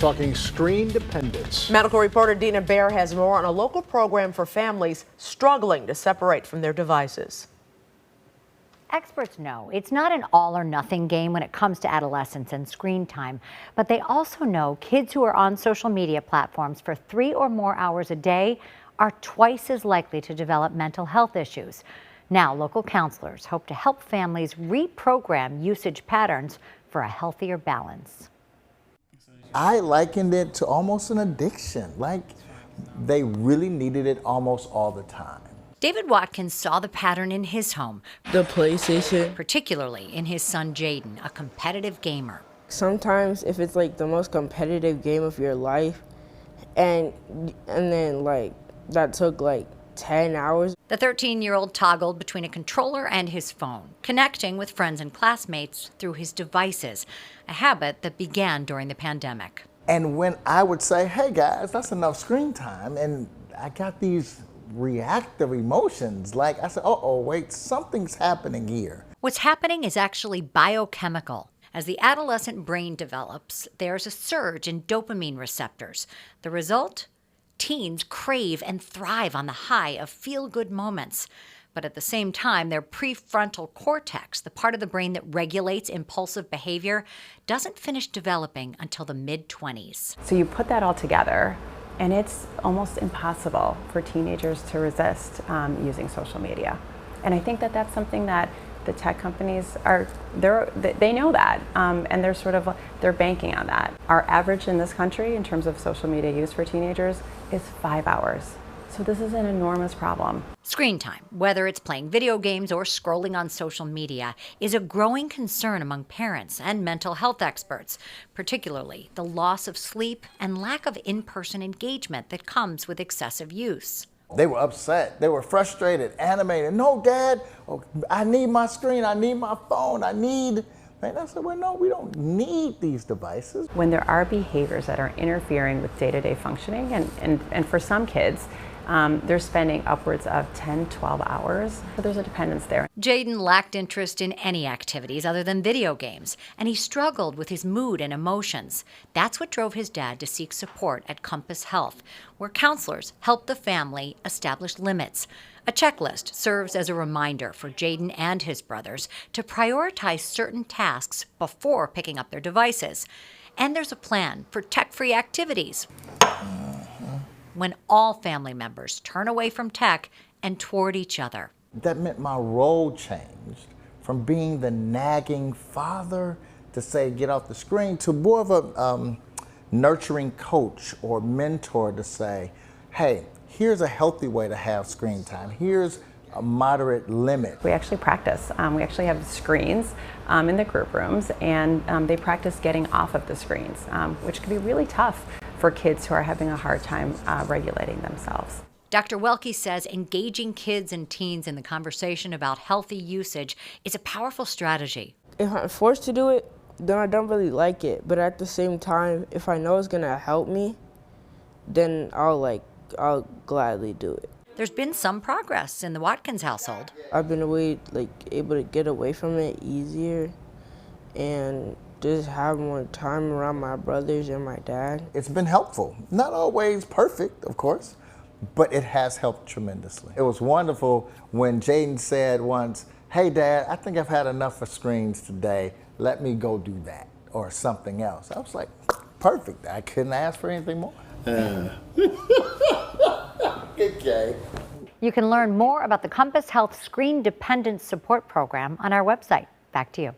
talking screen dependence. Medical reporter Dina Baer has more on a local program for families struggling to separate from their devices. Experts know it's not an all or nothing game when it comes to adolescence and screen time, but they also know kids who are on social media platforms for 3 or more hours a day are twice as likely to develop mental health issues. Now, local counselors hope to help families reprogram usage patterns for a healthier balance. I likened it to almost an addiction, like they really needed it almost all the time. David Watkins saw the pattern in his home, The PlayStation. particularly in his son Jaden, a competitive gamer. Sometimes if it's like the most competitive game of your life and then like that took like 10 hours. The 13-year-old toggled between a controller and his phone, connecting with friends and classmates through his devices, a habit that began during the pandemic. And when I would say, hey guys, that's enough screen time, and I got these reactive emotions, like I said, uh-oh, wait, something's happening here. What's happening is actually biochemical. As the adolescent brain develops, there's a surge in dopamine receptors. The result? Teens crave and thrive on the high of feel-good moments. But at the same time, their prefrontal cortex, the part of the brain that regulates impulsive behavior, doesn't finish developing until the mid-20s. So you put that all together, and it's almost impossible for teenagers to resist using social media. And I think that that's something that the tech companies they know that, and they're banking on that. Our average in this country in terms of social media use for teenagers is 5 hours. So this is an enormous problem. Screen time, whether it's playing video games or scrolling on social media, is a growing concern among parents and mental health experts, particularly the loss of sleep and lack of in-person engagement that comes with excessive use. They were upset, they were frustrated, animated. No, Dad, I need my screen, I need my phone, I said, well, no, we don't need these devices. When there are behaviors that are interfering with day-to-day functioning, and for some kids, they're spending upwards of 10, 12 hours. So there's a dependence there. Jaden lacked interest in any activities other than video games, and he struggled with his mood and emotions. That's what drove his dad to seek support at Compass Health, where counselors help the family establish limits. A checklist serves as a reminder for Jaden and his brothers to prioritize certain tasks before picking up their devices. And there's a plan for tech-free activities. When all family members turn away from tech and toward each other. That meant my role changed from being the nagging father to say, get off the screen, to more of a nurturing coach or mentor to say, hey, here's a healthy way to have screen time. Here's a moderate limit. We actually practice. We actually have screens in the group rooms, and they practice getting off of the screens, which can be really tough for kids who are having a hard time regulating themselves. Dr. Welke says engaging kids and teens in the conversation about healthy usage is a powerful strategy. If I'm forced to do it, then I don't really like it. But at the same time, if I know it's gonna help me, then I'll gladly do it. There's been some progress in the Watkins household. I've been able to get away from it easier and just have more time around my brothers and my dad. It's been helpful. Not always perfect, of course, but it has helped tremendously. It was wonderful when Jaden said once, hey Dad, I think I've had enough of screens today. Let me go do that or something else. I was like, perfect. I couldn't ask for anything more. Okay. You can learn more about the Compass Health Screen Dependence Support Program on our website. Back to you.